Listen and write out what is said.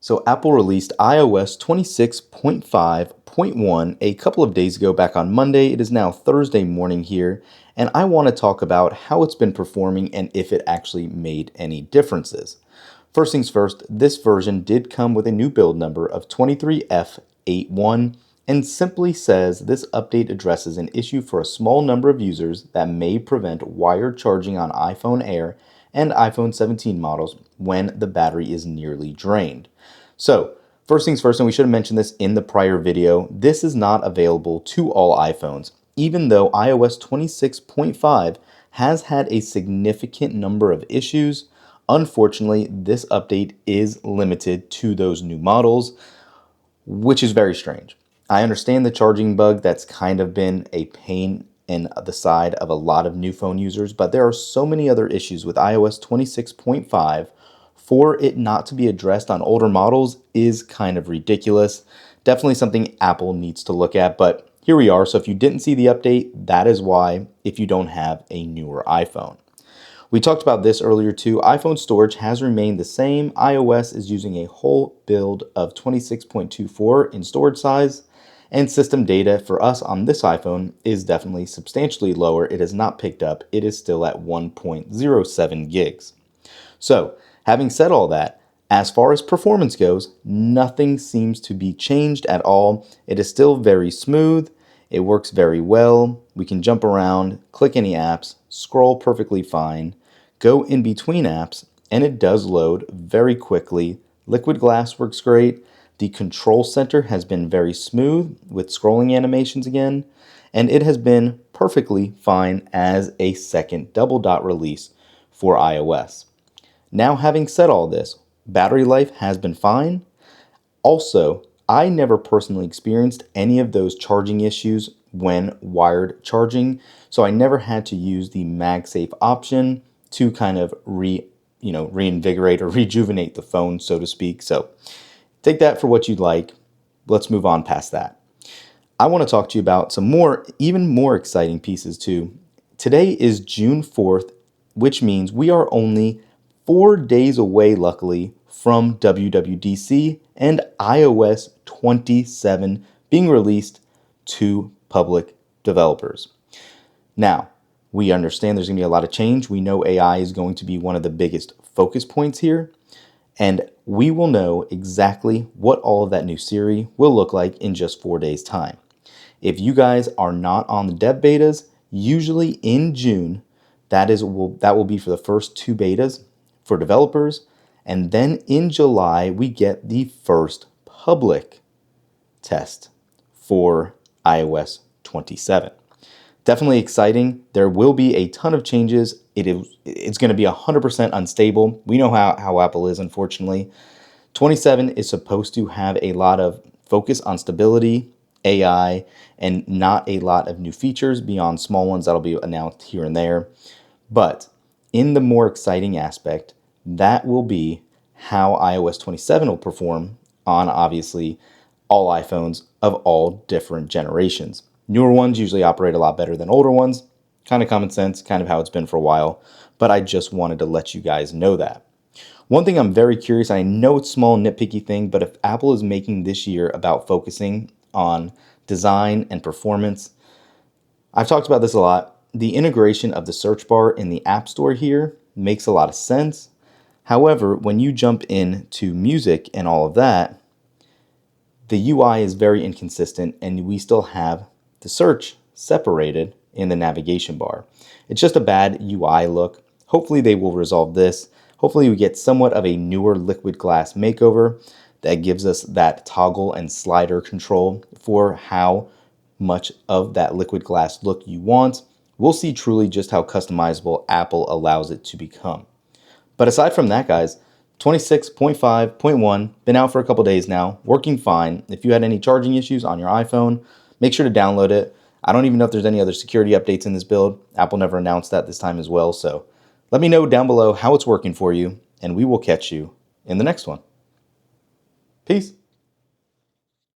So Apple released iOS 26.5.1 a couple of days ago, back on Monday. It is now Thursday morning here, and I want to talk about how it's been performing and if it actually made any differences. First things first, this version did come with a new build number of 23F81 and simply says this update addresses an issue for a small number of users that may prevent wired charging on iPhone Air and iPhone 17 models when the battery is nearly drained. So, first things first, and we should have mentioned this in the prior video, this is not available to all iPhones, even though iOS 26.5 has had a significant number of issues. Unfortunately, this update is limited to those new models, which is very strange. I understand the charging bug that's kind of been a pain in the side of a lot of new phone users, but there are so many other issues with iOS 26.5. For it not to be addressed on older models is kind of ridiculous. Definitely something Apple needs to look at, but here we are. So if you didn't see the update, that is why, if you don't have a newer iPhone. We talked about this earlier too. iPhone storage has remained the same. iOS is using a whole build of 26.24 in storage size, and system data for us on this iPhone is definitely substantially lower. It has not picked up. It is still at 1.07 gigs. So, having said all that, as far as performance goes, nothing seems to be changed at all. It is still very smooth. It works very well. We can jump around, click any apps, scroll perfectly fine, go in between apps, and it does load very quickly. Liquid Glass works great. The control center has been very smooth with scrolling animations again, and it has been perfectly fine as a second double dot release for iOS. Now, having said all this, battery life has been fine. Also, I never personally experienced any of those charging issues when wired charging, so I never had to use the MagSafe option to kind of reinvigorate or rejuvenate the phone, so to speak. So take that for what you'd like. Let's move on past that. I want to talk to you about some even more exciting pieces too. Today is June 4th, which means we are only 4 days away, luckily, from WWDC and iOS 27 being released to public developers. Now, we understand there's going to be a lot of change. We know AI is going to be one of the biggest focus points here, and we will know exactly what all of that new Siri will look like in just 4 days' time. If you guys are not on the dev betas, usually in June, that will be for the first 2 betas for developers, and then in July we get the first public test for iOS 27. Definitely exciting. There will be a ton of changes. It's going to be 100% unstable. We know how Apple is, unfortunately. 27 is supposed to have a lot of focus on stability, AI, and not a lot of new features beyond small ones that'll be announced here and there. But in the more exciting aspect, that will be how iOS 27 will perform on, obviously, all iPhones of all different generations. Newer ones usually operate a lot better than older ones. Kind of common sense, kind of how it's been for a while. But I just wanted to let you guys know that. One thing I'm very curious, I know it's a small nitpicky thing, but if Apple is making this year about focusing on design and performance, I've talked about this a lot. The integration of the search bar in the App Store here makes a lot of sense. However, when you jump into music and all of that, the UI is very inconsistent and we still have the search separated in the navigation bar. It's just a bad UI look. Hopefully they will resolve this. Hopefully we get somewhat of a newer Liquid Glass makeover that gives us that toggle and slider control for how much of that Liquid Glass look you want. We'll see truly just how customizable Apple allows it to become. But aside from that, guys, 26.5.1, been out for a couple days now, working fine. If you had any charging issues on your iPhone, make sure to download it. I don't even know if there's any other security updates in this build. Apple never announced that this time as well. So let me know down below how it's working for you, and we will catch you in the next one. Peace.